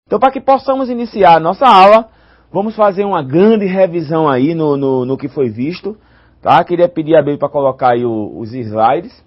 Então, para que possamos iniciar a nossa aula, vamos fazer uma grande revisão aí no que foi visto, tá? Queria pedir a Bíblia para colocar aí os slides.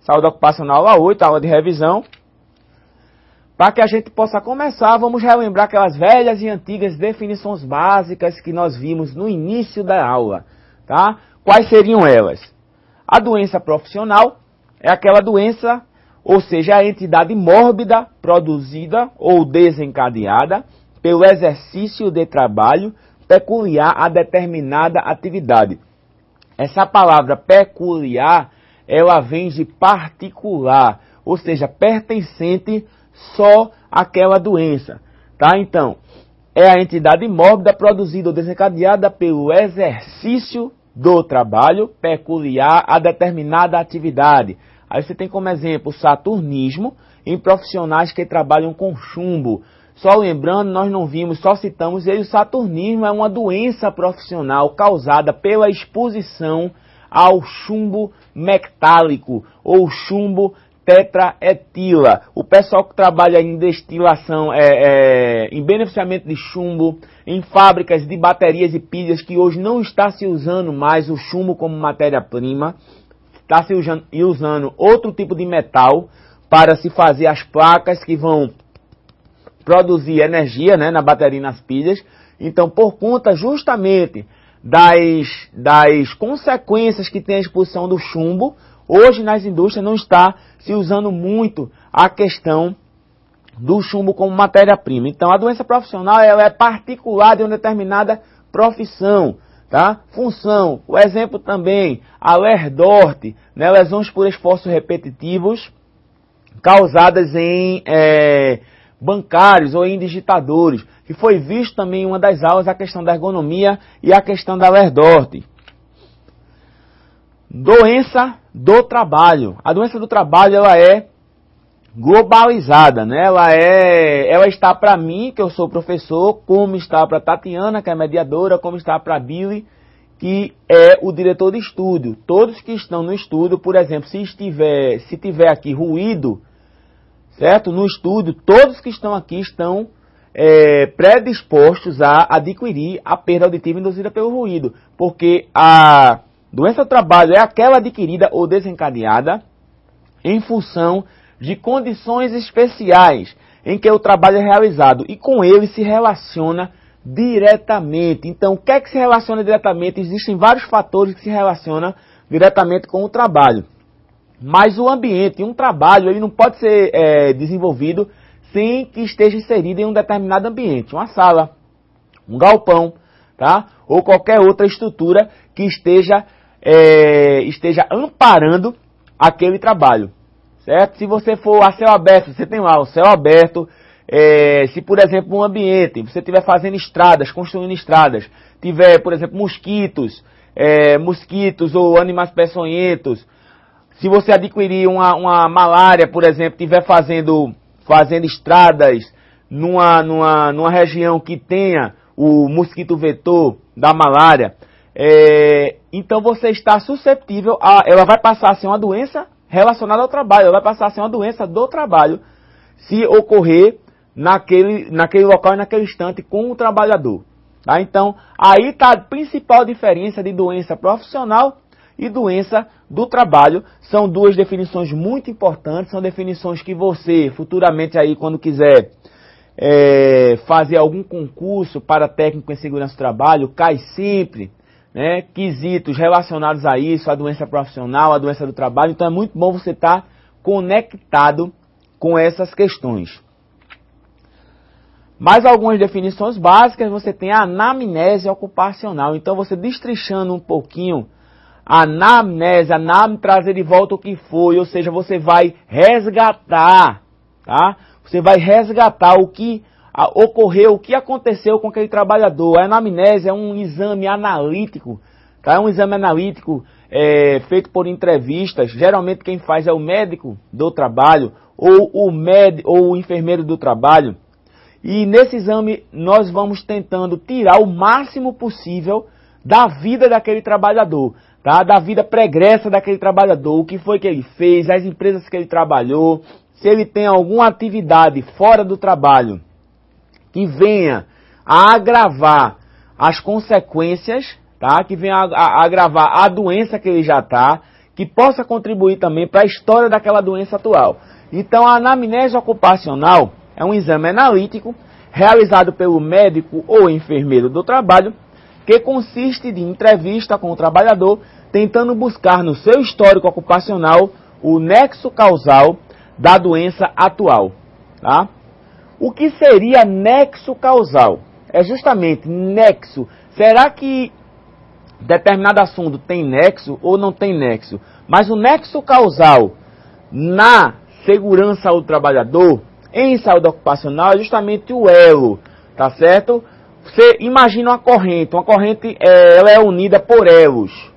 Saúde ocupacional, aula 8, aula de revisão. Para que a gente possa começar, vamos relembrar aquelas velhas e antigas definições básicas que nós vimos no início da aula, tá? Quais seriam elas? A doença profissional é aquela doença, ou seja, a entidade mórbida produzida ou desencadeada pelo exercício de trabalho peculiar a determinada atividade. Essa palavra peculiar, ela vem de particular, ou seja, pertencente só àquela doença, tá? Então, é a entidade mórbida produzida ou desencadeada pelo exercício do trabalho peculiar a determinada atividade. Aí você tem como exemplo o saturnismo em profissionais que trabalham com chumbo. Só lembrando, nós não vimos, só citamos ele, o saturnismo é uma doença profissional causada pela exposição ao chumbo metálico ou chumbo tetraetila. O pessoal que trabalha em destilação, em beneficiamento de chumbo, em fábricas de baterias e pilhas, que hoje não está se usando mais o chumbo como matéria-prima, está se usando outro tipo de metal para se fazer as placas que vão produzir energia, né, na bateria e nas pilhas. Então, por conta justamente das consequências que tem a exposição do chumbo, hoje nas indústrias não está se usando muito a questão do chumbo como matéria-prima. Então a doença profissional ela é particular de uma determinada profissão, tá? Função, o exemplo também, a lerdorte, né? Lesões por esforços repetitivos causadas em bancários ou em digitadores, que foi visto também em uma das aulas a questão da ergonomia e a questão da lerdorte. Doença do trabalho. A doença do trabalho ela é globalizada, né? Ela está para mim, que eu sou professor, como está para Tatiana, que é mediadora, como está para Billy, que é o diretor de estúdio. Todos que estão no estúdio, por exemplo, se tiver aqui ruído, certo? No estúdio, todos que estão aqui estão predispostos a adquirir a perda auditiva induzida pelo ruído, porque a doença do trabalho é aquela adquirida ou desencadeada em função de condições especiais em que o trabalho é realizado e com ele se relaciona diretamente. Então, o que é que se relaciona diretamente? Existem vários fatores que se relacionam diretamente com o trabalho. Mas o ambiente, um trabalho, ele não pode ser desenvolvido sem que esteja inserido em um determinado ambiente. Uma sala, um galpão, tá? Ou qualquer outra estrutura que esteja amparando aquele trabalho, certo? Se você for a céu aberto, você tem lá o céu aberto. Se, por exemplo, um ambiente, você estiver fazendo estradas, construindo estradas, tiver, por exemplo, mosquitos ou animais peçonhentos, se você adquirir uma malária, por exemplo, estiver fazendo estradas numa região que tenha o mosquito vetor da malária, então você está suscetível ela vai passar a ser uma doença relacionada ao trabalho, ela vai passar a ser uma doença do trabalho, se ocorrer naquele local e naquele instante com o trabalhador. Tá? Então, aí está a principal diferença de doença profissional e doença do trabalho. São duas definições muito importantes, são definições que você, futuramente aí, quando quiser fazer algum concurso para técnico em segurança do trabalho, cai sempre, né, quesitos relacionados a isso, a doença profissional, a doença do trabalho. Então é muito bom você estar conectado com essas questões. Mais algumas definições básicas, você tem a anamnese ocupacional. Então você destrinchando um pouquinho a anamnese, trazer de volta o que foi, ou seja, você vai resgatar, tá? Você vai resgatar o que ocorreu, o que aconteceu com aquele trabalhador. A anamnese é um exame analítico, tá? É um exame analítico feito por entrevistas. Geralmente quem faz é o médico do trabalho ou o enfermeiro do trabalho. E nesse exame nós vamos tentando tirar o máximo possível da vida daquele trabalhador, tá? Da vida pregressa daquele trabalhador, o que foi que ele fez, as empresas que ele trabalhou, se ele tem alguma atividade fora do trabalho que venha a agravar as consequências, tá? Que venha a agravar a doença que ele já está, que possa contribuir também para a história daquela doença atual. Então, a anamnese ocupacional é um exame analítico realizado pelo médico ou enfermeiro do trabalho, que consiste de entrevista com o trabalhador, tentando buscar no seu histórico ocupacional o nexo causal da doença atual. Tá? O que seria nexo causal? É justamente nexo. Será que determinado assunto tem nexo ou não tem nexo? Mas o nexo causal na segurança do trabalhador, em saúde ocupacional, é justamente o elo, tá certo? Você imagina uma corrente ela é unida por elos.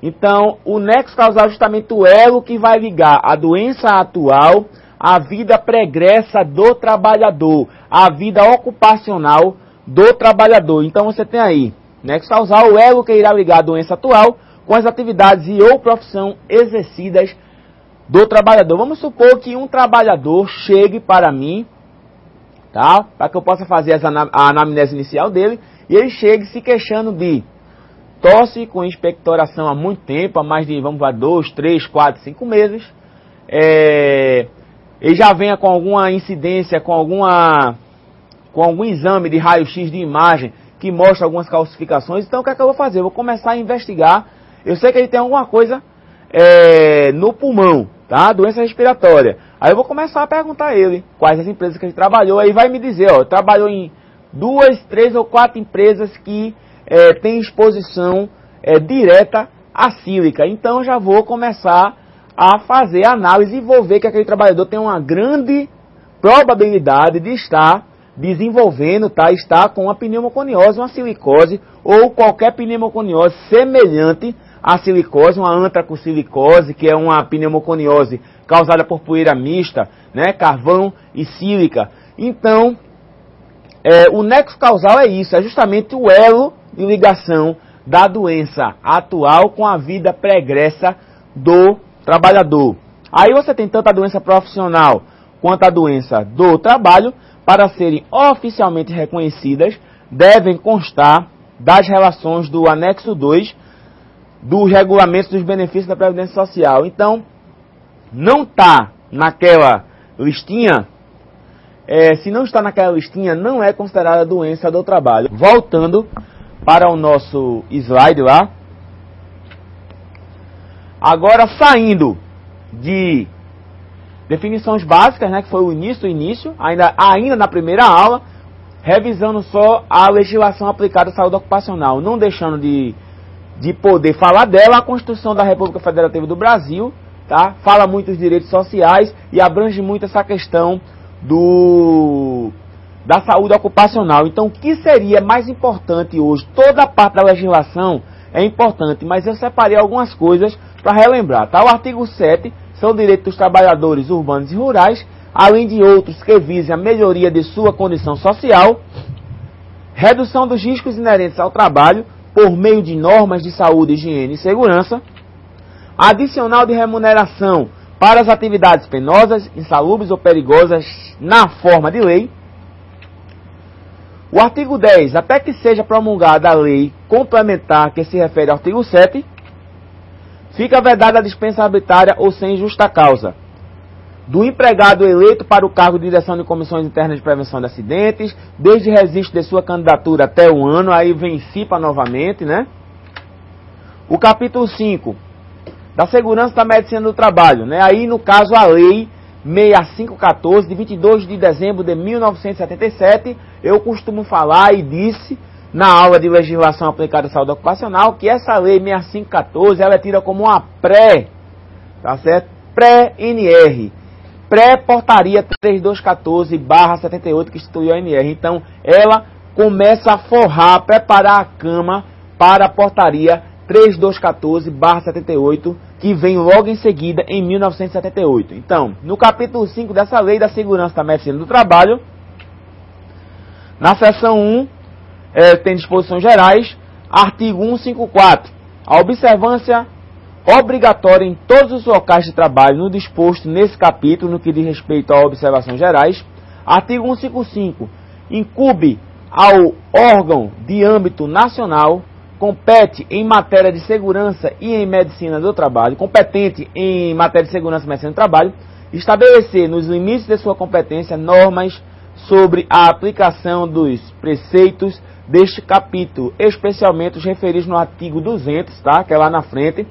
Então, o nexo causal é justamente o elo que vai ligar a doença atual à vida pregressa do trabalhador, à vida ocupacional do trabalhador. Então, você tem aí, nexo causal, o elo que irá ligar a doença atual com as atividades e ou profissão exercidas do trabalhador. Vamos supor que um trabalhador chegue para mim, tá? Para que eu possa fazer a anamnese inicial dele, e ele chegue se queixando de tosse com expectoração há muito tempo, há mais de, 2, 3, 4, 5 meses. Ele já venha com alguma incidência, com algum exame de raio-x de imagem que mostra algumas calcificações. Então, o que é que eu vou fazer? Eu vou começar a investigar. Eu sei que ele tem alguma coisa no pulmão, tá? Doença respiratória. Aí eu vou começar a perguntar a ele quais as empresas que ele trabalhou. Aí vai me dizer, ó, trabalhou em 2, 3 ou 4 empresas que têm exposição direta à sílica. Então eu já vou começar a fazer a análise e vou ver que aquele trabalhador tem uma grande probabilidade de estar desenvolvendo, tá? Está com uma pneumoconiose, uma silicose ou qualquer pneumoconiose semelhante à silicose, uma antracosilicose, que é uma pneumoconiose causada por poeira mista, né? Carvão e sílica. Então, o nexo causal é isso, é justamente o elo de ligação da doença atual com a vida pregressa do trabalhador. Aí você tem tanto a doença profissional quanto a doença do trabalho. Para serem oficialmente reconhecidas, devem constar das relações do anexo 2 dos regulamentos dos benefícios da Previdência Social. Então, não está naquela listinha, se não está naquela listinha, não é considerada doença do trabalho. Voltando para o nosso slide lá. Agora, saindo de definições básicas, né, que foi o início, ainda na primeira aula, revisando só a legislação aplicada à saúde ocupacional, não deixando de poder falar dela, a Constituição da República Federativa do Brasil, tá? Fala muito dos direitos sociais e abrange muito essa questão da saúde ocupacional. Então, o que seria mais importante hoje? Toda a parte da legislação é importante, mas eu separei algumas coisas para relembrar, tá? O artigo 7 são direitos dos trabalhadores urbanos e rurais, além de outros que visem a melhoria de sua condição social, redução dos riscos inerentes ao trabalho por meio de normas de saúde, higiene e segurança, adicional de remuneração para as atividades penosas, insalubres ou perigosas na forma de lei. O artigo 10, até que seja promulgada a lei complementar que se refere ao artigo 7, fica vedada a dispensa arbitrária ou sem justa causa do empregado eleito para o cargo de direção de comissões internas de prevenção de acidentes, desde registro de sua candidatura até um ano, aí vencipa novamente, né? O capítulo 5, da segurança da medicina do trabalho, né? Aí, no caso, a lei 6514, de 22 de dezembro de 1977, eu costumo falar e disse na aula de legislação aplicada à saúde ocupacional, que essa lei 6514, ela é tida como uma tá certo? Pré-NR, pré-portaria 3214/78, que instituiu a NR. Então, ela começa a forrar, preparar a cama para a portaria 3214/78, que vem logo em seguida, em 1978. Então, no capítulo 5 dessa lei da segurança da medicina do trabalho, na seção 1, tem disposições gerais, artigo 154, a observância obrigatória em todos os locais de trabalho no disposto nesse capítulo, no que diz respeito a observações gerais. Artigo 155, incumbe ao órgão de âmbito nacional, compete em matéria de segurança e em medicina do trabalho, competente em matéria de segurança e medicina do trabalho, estabelecer nos limites de sua competência normas sobre a aplicação dos preceitos deste capítulo, especialmente os referidos no artigo 200, tá? Que é lá na frente,